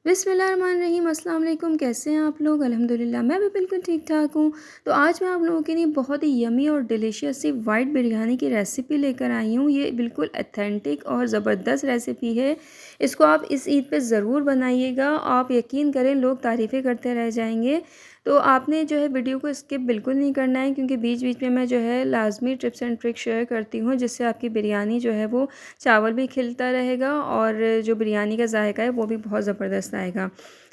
बिस्मिल्लाहिर्रहमानिर्रहीम, अस्सलाम वालेकुम। कैसे हैं आप लोग? अल्हम्दुलिल्लाह मैं भी बिल्कुल ठीक-ठाक हूँ। तो आज मैं आप लोगों के लिए बहुत ही यम्मी और डिलीशियस सी वाइट बिरयानी की रेसिपी लेकर आई हूँ। ये बिल्कुल ऑथेंटिक और ज़बरदस्त रेसिपी है। इसको आप इस ईद पे ज़रूर बनाइएगा। आप यकीन करें लोग तारीफ़ें करते रह जाएँगे। तो आपने जो है वीडियो को स्किप बिल्कुल नहीं करना है, क्योंकि बीच-बीच में मैं जो है लाज़मी टिप्स एंड ट्रिक्स शेयर करती हूँ, जिससे आपकी बिरयानी जो है वो चावल भी खिलता रहेगा और जो बिरयानी का ज़ायका है वो भी बहुत ज़बरदस्त आएगा।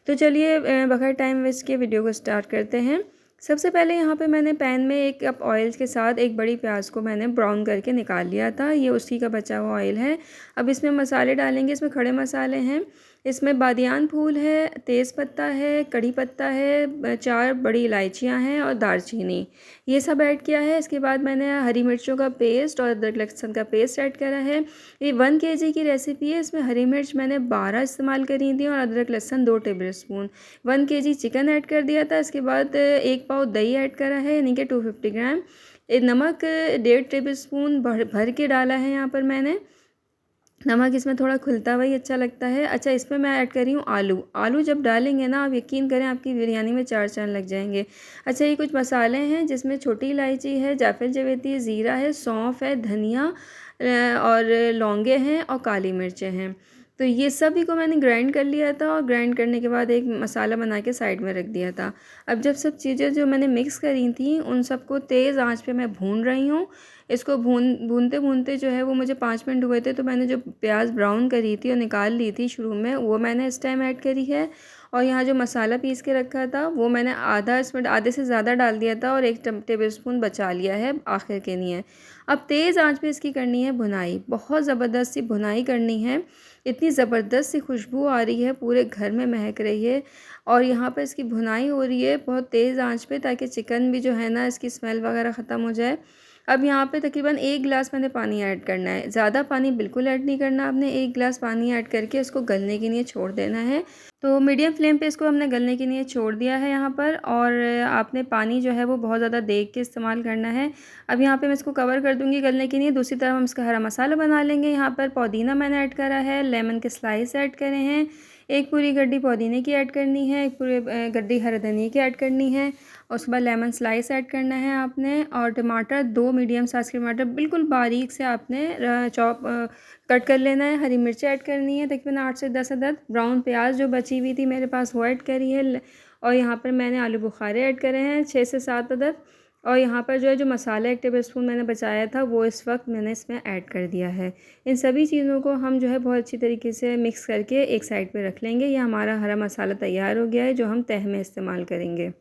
तो चलिए बगैर टाइम वेस्ट किए वीडियो को स्टार्ट करते हैं। सबसे पहले यहाँ पे मैंने पैन में 1 कप ऑयल के साथ एक बड़ी प्याज को मैंने ब्राउन करके निकाल लिया था। ये उसी का बचा हुआ ऑयल है। अब इसमें मसाले डालेंगे। इसमें खड़े मसाले हैं, इसमें बादियान फूल है, तेज़पत्ता है, कड़ी पत्ता है, 4 बड़ी इलायचियाँ हैं और दालचीनी, ये सब ऐड किया है। इसके बाद मैंने हरी मिर्चों का पेस्ट और अदरक लहसुन का पेस्ट ऐड करा है। ये 1 केजी की रेसिपी है। इसमें हरी मिर्च मैंने 12 इस्तेमाल करी थी और अदरक लहसुन 2 टेबलस्पून। 1 केजी चिकन ऐड कर दिया था। इसके बाद 1 पाव दही ऐड करा है, यानी कि 250 ग्राम। नमक 1.5 टेबलस्पून भर भर के डाला है यहाँ पर मैंने। नमक इसमें थोड़ा खुलता हुआ ही अच्छा लगता है। अच्छा, इसमें मैं ऐड कर रही हूँ आलू। आलू जब डालेंगे ना, आप यकीन करें आपकी बिरयानी में 4 चाँद लग जाएंगे। अच्छा, ये कुछ मसाले हैं जिसमें छोटी इलायची है, जायफल जावित्री, ज़ीरा है, सौंफ है, धनिया और लौंगे हैं और काली मिर्चें हैं। तो ये सभी को मैंने ग्राइंड कर लिया था और ग्राइंड करने के बाद एक मसाला बना के साइड में रख दिया था। अब जब सब चीज़ें जो मैंने मिक्स करी थी उन सबको तेज़ आंच पे मैं भून रही हूँ। इसको भूनते-भूनते जो है वो मुझे 5 मिनट हुए थे, तो मैंने जो प्याज़ ब्राउन करी थी और निकाल ली थी शुरू में, वो मैंने इस टाइम ऐड करी है। और यहाँ जो मसाला पीस के रखा था वो मैंने आधा इसमें आधे से ज़्यादा डाल दिया था और 1 टेबलस्पून बचा लिया है आखिर के लिए। अब तेज़ आंच पे इसकी करनी है भुनाई, बहुत ज़बरदस्त सी भुनाई करनी है। इतनी ज़बरदस्त सी खुशबू आ रही है, पूरे घर में महक रही है और यहाँ पर इसकी भुनाई हो रही है बहुत तेज़ आंच पे, ताकि चिकन भी जो है ना इसकी स्मेल वगैरह ख़त्म हो जाए। अब यहाँ पे तकरीबन 1 गिलास मैंने पानी ऐड करना है। ज़्यादा पानी बिल्कुल ऐड नहीं करना आपने। 1 गिलास पानी ऐड करके इसको गलने के लिए छोड़ देना है। तो मीडियम फ्लेम पे इसको हमने गलने के लिए छोड़ दिया है यहाँ पर, और आपने पानी जो है वो बहुत ज़्यादा देख के इस्तेमाल करना है। अब यहाँ पे मैं इसको कवर कर दूँगी गलने के लिए। दूसरी तरफ हम इसका हरा मसाला बना लेंगे। यहाँ पर पुदीना मैंने ऐड करा है, लेमन के स्लाइस ऐड करे हैं, 1 पूरी गड्डी पुदीने की ऐड करनी है, 1 पूरी गड्डी हरे धनिये की ऐड करनी है और उसके बाद लेमन स्लाइस ऐड करना है आपने। और टमाटर 2 मीडियम साइज़ के टमाटर बिल्कुल बारीक से आपने कट कर लेना है। हरी मिर्ची ऐड करनी है तकरीबन 8 से 10 अदद। ब्राउन प्याज जो बची हुई थी मेरे पास वो ऐड करी है। और यहाँ पर मैंने आलू बुखारे ऐड करे हैं 6 से 7 अदद। और यहाँ पर जो है जो मसाला 1 टेबलस्पून मैंने बचाया था वो इस वक्त मैंने इसमें ऐड कर दिया है। इन सभी चीज़ों को हम जो है बहुत अच्छी तरीके से मिक्स करके एक साइड पे रख लेंगे। ये हमारा हरा मसाला तैयार हो गया है, जो हम तह में इस्तेमाल करेंगे।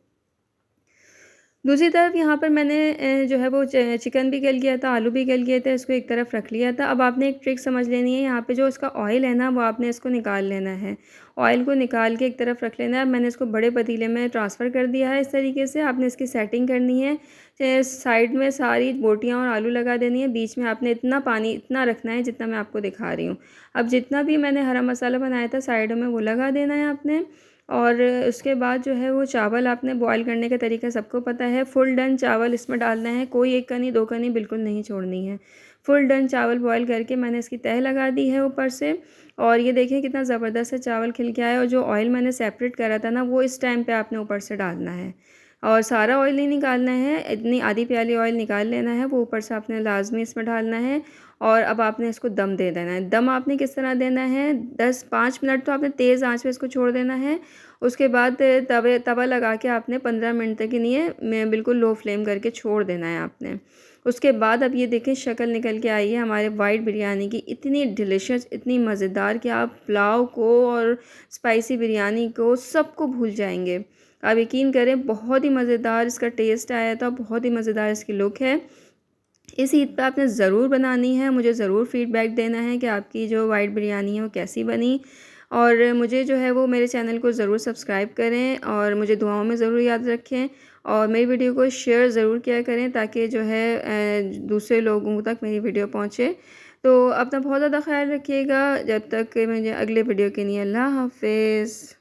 दूसरी तरफ यहाँ पर मैंने जो है वो चिकन भी गल गया था, आलू भी गल गए थे, इसको एक तरफ रख लिया था। अब आपने एक ट्रिक समझ लेनी है। यहाँ पे जो इसका ऑयल है ना, वो आपने इसको निकाल लेना है। ऑयल को निकाल के एक तरफ रख लेना है। मैंने इसको बड़े पतीले में ट्रांसफ़र कर दिया है। इस तरीके से आपने इसकी सेटिंग करनी है। साइड में सारी बोटियाँ और आलू लगा देनी है। बीच में आपने इतना पानी इतना रखना है जितना मैं आपको दिखा रही हूँ। अब जितना भी मैंने हरा मसाला बनाया था साइडों में वो लगा देना है आपने। और उसके बाद जो है वो चावल आपने बॉयल करने का तरीका सबको पता है। फुल डन चावल इसमें डालना है, कोई 1 कनी 2 कनी बिल्कुल नहीं छोड़नी है। फुल डन चावल बॉयल करके मैंने इसकी तह लगा दी है ऊपर से। और ये देखिए कितना ज़बरदस्त से चावल खिल के आया, और जो ऑयल मैंने सेपरेट करा था ना वो इस टाइम पे आपने ऊपर से डालना है। और सारा ऑयल नहीं निकालना है, इतनी आधी प्याली ऑयल निकाल लेना है, वो ऊपर से आपने लाज़मी इसमें डालना है। और अब आपने इसको दम दे देना है। दम आपने किस तरह देना है, 5 मिनट तो आपने तेज़ आँच पे इसको छोड़ देना है। उसके बाद तवा लगा के आपने 15 मिनट तक के लिए मैं बिल्कुल लो फ्लेम करके छोड़ देना है आपने। उसके बाद अब ये देखें शक्ल निकल के आई है हमारे वाइट बिरयानी की, इतनी डिलीशियस, इतनी मज़ेदार कि आप पुलाव को और स्पाइसी बिरयानी को सबको भूल जाएंगे। आप यकीन करें बहुत ही मज़ेदार इसका टेस्ट आया था, बहुत ही मज़ेदार इसकी लुक है। इस ईद पे आपने ज़रूर बनानी है। मुझे ज़रूर फ़ीडबैक देना है कि आपकी जो वाइट बिरयानी है वो कैसी बनी। और मुझे जो है वो मेरे चैनल को ज़रूर सब्सक्राइब करें और मुझे दुआओं में ज़रूर याद रखें। और मेरी वीडियो को शेयर ज़रूर किया करें, ताकि जो है दूसरे लोगों तक मेरी वीडियो पहुँचे। तो अपना बहुत ज़्यादा ख़्याल रखिएगा। जब तक मुझे अगले वीडियो के लिए अल्लाह हाफ़िज़।